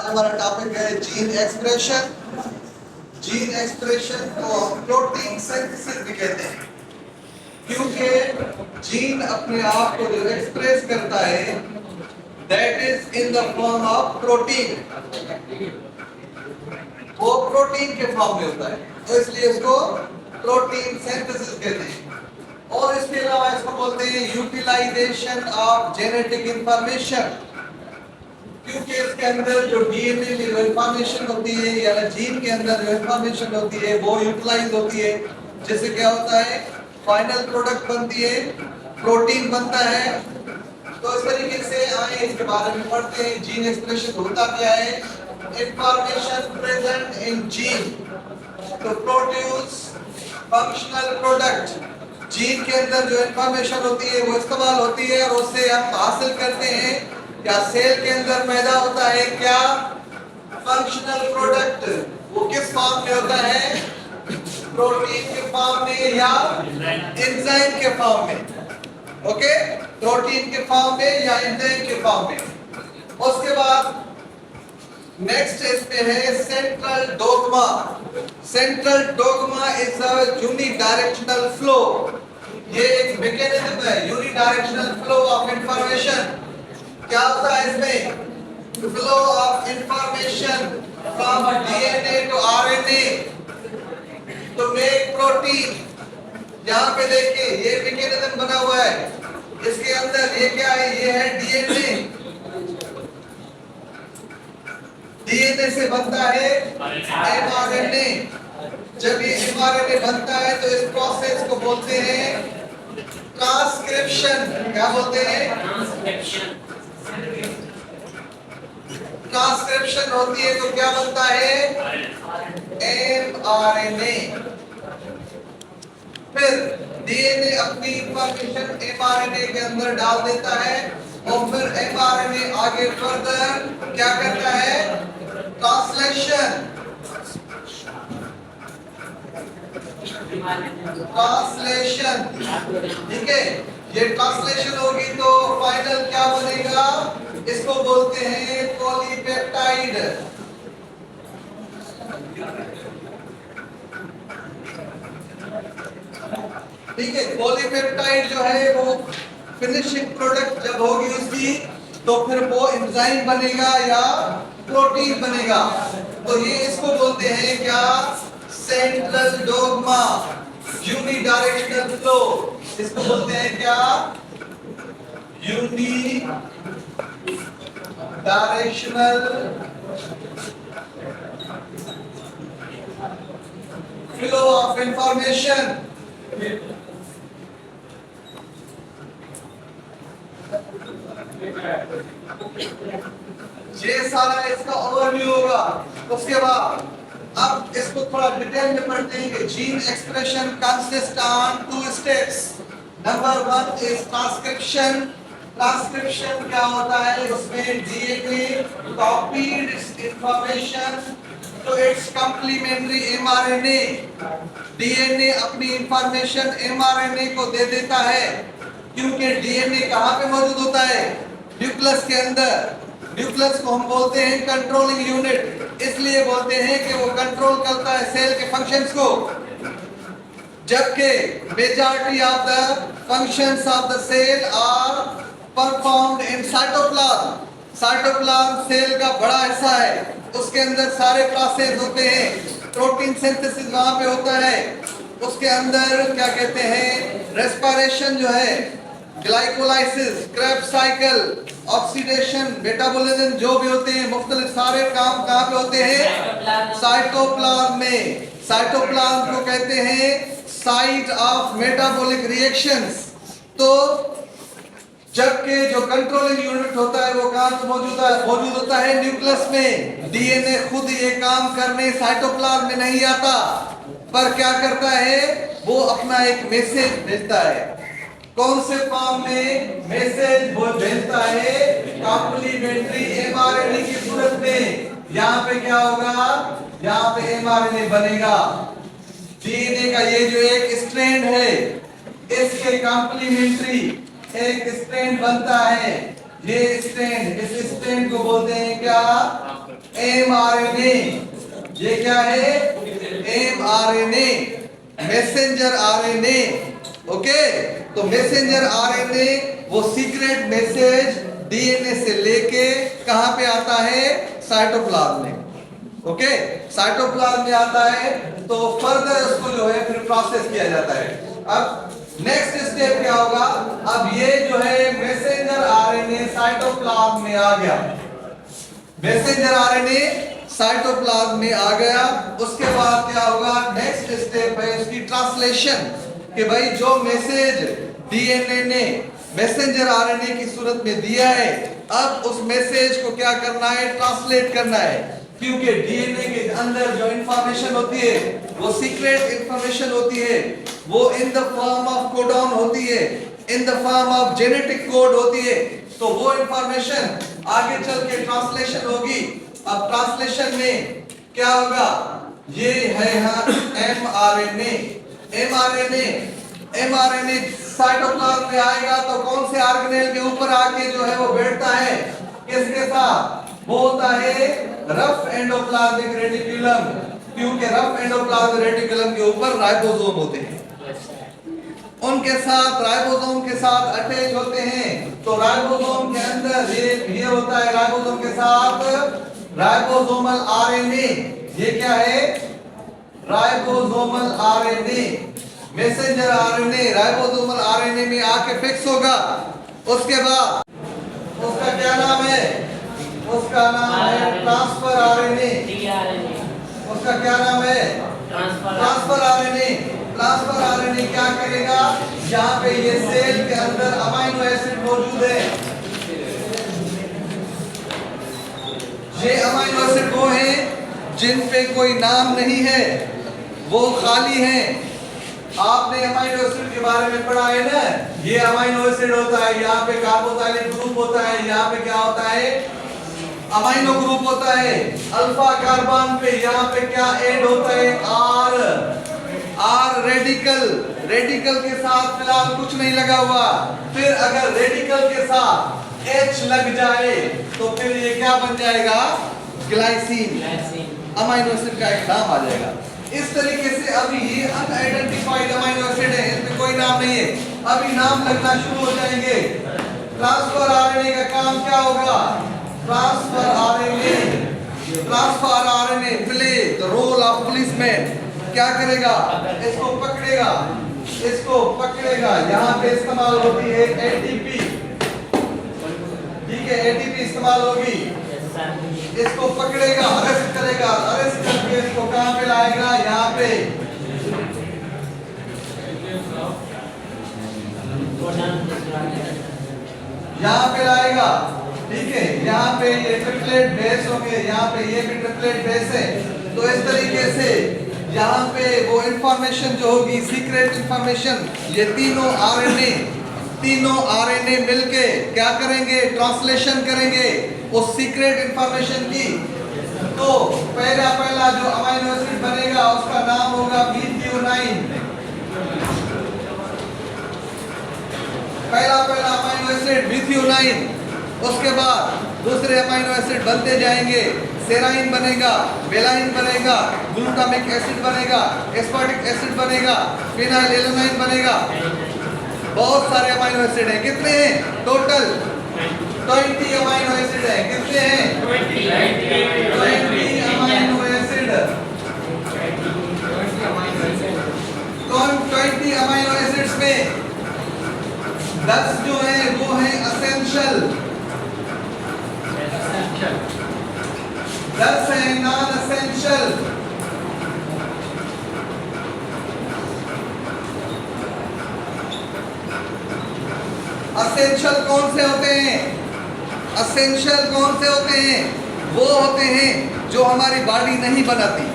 आज हमारा टॉपिक है जीन एक्सप्रेशन। जीन एक्सप्रेशन को प्रोटीन सिंथेसिस भी कहते हैं, क्योंकि जीन अपने आप को जो एक्सप्रेस करता है that is in the form of protein, वो प्रोटीन के फॉर्म में होता है, तो इसलिए इसको प्रोटीन सिंथेसिस कहते हैं। और इसके अलावा इसको बोलते हैं यूटिलाइजेशन ऑफ जेनेटिक इंफॉर्मेशन, क्योंकि इसके अंदर जो डीएनए में जो इंफॉर्मेशन होती है या जीन के अंदर जो इंफॉर्मेशन होती है वो यूटिलाइज होती है, जिससे क्या होता है फाइनल प्रोडक्ट बनती है, प्रोटीन बनता है। तो इस तरीके से आए इसके बारे में पढ़ते हैं। जीन एक्सप्रेशन होता क्या है? Information present in gene to produce functional product. Gene के अंदर जो इंफॉर्मेशन होती है वो इस्तेमाल होती है और उससे हम हासिल करते हैं क्या सेल के अंदर पैदा होता है क्या फंक्शनल प्रोडक्ट। वो किस फॉर्म में होता है? प्रोटीन के फॉर्म में या एंजाइम के फॉर्म में। ओके, प्रोटीन के फॉर्म में या एंजाइम के फॉर्म में। उसके बाद नेक्स्ट इस पे है central dogma. Central dogma is a unidirectional flow. ये एक मैकेनिज्म है, यूनिडायरेक्शनल फ्लो ऑफ इंफॉर्मेशन। क्या होता है इसमें? Flow of information from DNA to RNA to make protein. यहाँ पे देखिए ये मैकेनिज्म बना हुआ है, इसके अंदर ये क्या है? ये है डीएनए। डीएनए से बनता है एमआरएनए। जब ये एमआरएनए बनता है तो इस प्रोसेस को बोलते हैं ट्रांसक्रिप्शन। क्या बोलते हैं? ट्रांसक्रिप्शन होती है तो क्या बनता है? एमआरएनए। फिर डीएनए अपनी इंफॉर्मेशन एमआरएनए के अंदर डाल देता है और फिर एमआरएनए आगे फर्दर क्या करता है? ट्रांसलेशन। ट्रांसलेशन, ठीक है। ये ट्रांसलेशन होगी तो फाइनल क्या बनेगा? इसको बोलते हैं पॉलीपेप्टाइड। ठीक है, पॉलीपेप्टाइड जो है वो फिनिशिंग प्रोडक्ट जब होगी उसकी तो फिर वो एंजाइम बनेगा या प्रोटीन बनेगा। तो ये इसको बोलते हैं क्या? Central dogma, unidirectional flow. इसको बोलते हैं क्या? Unidirectional flow of information. ये सारा इसका ओवरव्यू होगा। उसके बाद अब इसको थोड़ा डिटेल में पढ़ते हैं कि gene expression consist on 2 steps. Number 1 is transcription. Transcription क्या होता है? उसमें DNA copied information to its complementary mRNA. DNA अपनी इंफॉर्मेशन एमआरएनए को दे देता है, क्योंकि डीएनए कहाँ पे मौजूद होता है? न्यूक्लियस के अंदर। न्यूक्लियस को हम बोलते हैं कंट्रोलिंग यूनिट, इसलिए बोलते हैं कि वो कंट्रोल करता है सेल के फंक्शंस को, जबकि majority of the functions of the cell are performed in cytoplasm. Cytoplasm cell का बड़ा हिस्सा है, उसके अंदर सारे प्रोसेस होते हैं। प्रोटीन सिंथेसिस वहां पे होता है। उसके अंदर क्या कहते हैं? रेस्पिरेशन जो है, glycolysis, Krebs cycle, oxidation, metabolism जो भी होते हैं, मुख्तलिफ सारे काम कहाँ पे होते हैं? साइटोप्लाज्म में। साइटोप्लाज्म को कहते हैं साइट ऑफ मेटाबॉलिक रिएक्शंस। तो जबकि जो कंट्रोलिंग यूनिट होता है वो कहाँ पे मौजूद होता है? न्यूक्लियस में। डीएनए खुद ये काम करने साइटोप्लाज्म में नहीं आता, पर क्या करता है? वो अपना एक मैसेज भेजता है। कौन से फॉर्म में? मैसेज वो भेजता है कॉम्प्लीमेंट्री एमआरएनए की सूरत में। यहाँ पे क्या होगा? यहाँ पे एमआरएनए बनेगा। डीएनए का ये जो एक स्ट्रैंड है, इसके कॉम्प्लीमेंट्री एक स्ट्रैंड बनता है। ये स्ट्रैंड, इस स्ट्रैंड को बोलते हैं क्या? mRNA, ये क्या है? mRNA, messenger RNA. ओके, तो मैसेंजर आरएनए वो सीक्रेट मैसेज डीएनए से लेके कहां पे आता है? साइटोप्लाज्म में। ओके, साइटोप्लाज्म में आता है तो फर्दर उसको जो है फिर प्रोसेस किया जाता है। अब नेक्स्ट स्टेप क्या होगा? अब ये जो है मैसेंजर आरएनए साइटोप्लाज्म में आ गया, मैसेंजर आरएनए साइटोप्लाज्म में आ गया। उसके बाद क्या होगा? नेक्स्ट स्टेप है उसकी ट्रांसलेशन, कि भाई जो मैसेज डीएनए ने मैसेंजर आरएनए की सूरत में दिया है, अब उस मैसेज को क्या करना है? ट्रांसलेट करना है, क्योंकि डीएनए के अंदर जो इंफॉर्मेशन होती है वो सीक्रेट इंफॉर्मेशन होती है, वो in the form of codon होती है, in the form of genetic code होती है। तो वो इंफॉर्मेशन आगे चल के ट्रांसलेशन होगी। अब ट्रांसलेशन में क्या होगा? ये है एमआरएनए, एमआरएनए साइटोप्लाज्म में आएगा तो कौन से ऑर्गेनेल के ऊपर आके जो है वो बैठता है? किसके साथ? वो होता है रफ एंडोप्लाज्मिक रेटिकुलम, क्योंकि रफ एंडोप्लाज्मिक रेटिकुलम के ऊपर राइबोसोम होते हैं, उनके साथ राइबोसोम के साथ अटैच होते हैं। तो राइबोसोम के अंदर ये होता है, राइबोसोम के साथ राइबोसोमल आरएनए। ये क्या है? Ribosomal RNA, messenger RNA ribosomal RNA में आके फिक्स होगा। उसके बाद उसका क्या नाम है? उसका नाम है ट्रांसफर आरएनए। उसका क्या नाम है? Transfer RNA. ट्रांसफर आरएनए क्या करेगा? यहाँ पे ये सेल के अंदर अमीनो एसिड मौजूद है, ये अमीनो एसिड वो हैं जिन पे कोई नाम नहीं है, वो खाली हैं। आपने अमीनो एसिड के बारे में पढ़ा है ना, ये अमीनो एसिड होता है, यहाँ पे कार्बोक्सिलिक ग्रुप होता है, यहाँ पे क्या होता है? अमीनो ग्रुप होता है। अल्फा कार्बन पे यहाँ पे क्या ऐड होता है? आर रेडिकल, रेडिकल के साथ फिलहाल कुछ नहीं लगा हुआ। फिर अगर रेडिकल के साथ H लग जाए तो फिर ये क्या बन जाएगा? ग्लाइसिन, अमीनो एसिड का एक नाम आ जाएगा। इस तरीके से अभी ये अनआइडेंटिफाइड अमीनो एसिड है, इसमें कोई नाम नहीं है, अभी नाम लगना शुरू हो जाएंगे। ट्रांसफर आरएनए का काम क्या होगा? Transfer RNA play the role of policeman. क्या करेगा? इसको पकड़ेगा, इसको पकड़ेगा। यहाँ पे इस्तेमाल होती है एटीपी, ठीक है, एटीपी इस्तेमाल होगी। इसको पकड़ेगा, अरेस्ट करेगा, अरेस्ट करके इसको कहां पे लाएगा? यहाँ पे लाएगा, ठीक है। यहाँ पे ये ट्रिपलेट बेस होंगे, यहाँ पे ये भी ट्रिपलेट बेस है। तो इस तरीके से यहाँ पे वो इंफॉर्मेशन जो होगी, सीक्रेट इंफॉर्मेशन, ये तीनों आरएनए मिलके क्या करेंगे? ट्रांसलेशन करेंगे उस सीक्रेट इंफॉर्मेशन की। तो पहला जो अमीनो एसिड बनेगा उसका नाम होगा मीथियोनाइन। पहला अमीनो एसिड मीथियोनाइन। उसके बाद दूसरे अमीनो एसिड बनते जाएंगे, सेराइन बनेगा, वेलाइन बनेगा, ग्लूटामिक एसिड बनेगा, एस्पार्टिक एसिड बनेगा, फिनाइल एलेनाइन बनेगा। बहुत सारे अमीनो एसिड हैं। कितने हैं टोटल? 20 अमीनो एसिड है। कितने हैं? 20 अमीनो एसिड। 20 अमीनो एसिड्स में 10 जो है वो है असेंशियल, 10 है नॉन असेंशियल। असेंशियल कौन से होते हैं? असेंशियल कौन से होते हैं? वो होते हैं जो हमारी बॉडी नहीं बनाती,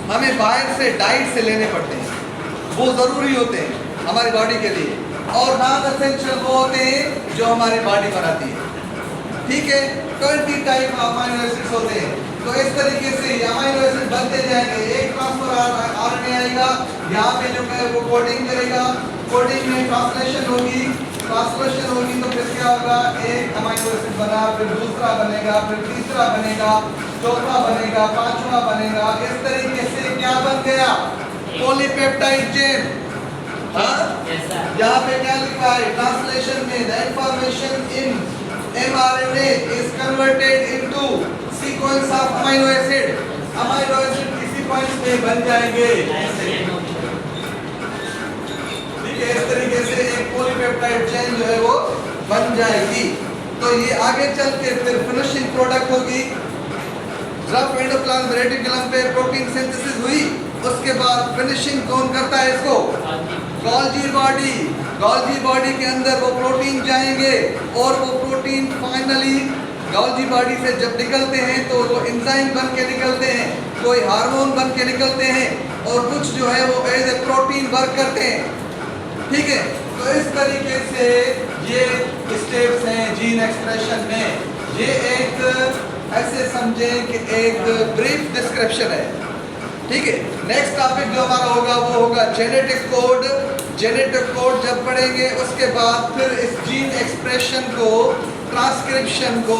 हमें बाहर से डाइट से लेने पड़ते हैं, वो ज़रूरी होते हैं हमारी बॉडी के लिए। और नॉन असेंशियल वो होते हैं जो हमारी बॉडी बनाती है, ठीक है। 20 टाइप ऑफ अमीनो एसिड्स होते हैं। तो इस तरीके से अमीनो एसिड बनते जाएंगे। एक ट्रांसफर आरएनए आएगा, यहाँ पे जो है वो कोडिंग करेगा, कोडिंग में ट्रांसलेशन होगी, ट्रांसलेशन होगी तो फिर क्या होगा? एक अमीनो एसिड बना, फिर दूसरा बनेगा, फिर तीसरा बनेगा, चौथा बनेगा, पांचवा बनेगा। इस तरीके से क्या बन गया? Polypeptide chain. हाँ, यहाँ पे क्या लिखा है ट्रांसलेशन में? The information in mRNA is converted into sequence of amino acid। Amino acid की सीक्वेंस में बन जाएंगे। ठीक है, इस तरीके से एक पॉलीपेप्टाइड चेन जो है वो बन जाएगी। तो ये आगे चल के फिर फिनिशिंग प्रोडक्ट होगी। रफ एंडोप्लाज्म रेटिकुलम पे प्रोटीन सिंथेसिस हुई, उसके बाद फिनिशिंग कौन करता है इसको? Golgi body. गोल्गी बॉडी के अंदर वो प्रोटीन जाएंगे और वो प्रोटीन फाइनली गोल्गी बॉडी से जब निकलते हैं तो वो एंजाइम बन के निकलते हैं, कोई हार्मोन बन के निकलते हैं और कुछ जो है वो एज ए प्रोटीन वर्क करते हैं। ठीक है, तो इस तरीके से ये स्टेप्स हैं जीन एक्सप्रेशन में। ये एक ऐसे समझें कि एक ब्रीफ डिस्क्रिप्शन है। ठीक है, नेक्स्ट टॉपिक जो हमारा होगा वो होगा जेनेटिक कोड। जेनेटिक कोड जब पढ़ेंगे उसके बाद फिर इस जीन एक्सप्रेशन को, ट्रांसक्रिप्शन को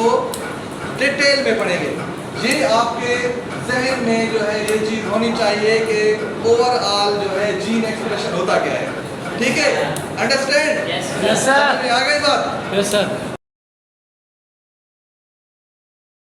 डिटेल में पढ़ेंगे। ये आपके जहन में जो है ये चीज़ होनी चाहिए कि ओवरऑल जो है जीन एक्सप्रेशन होता क्या है। ठीक है, अंडरस्टैंड? Yes sir. आ गई बात? Yes sir.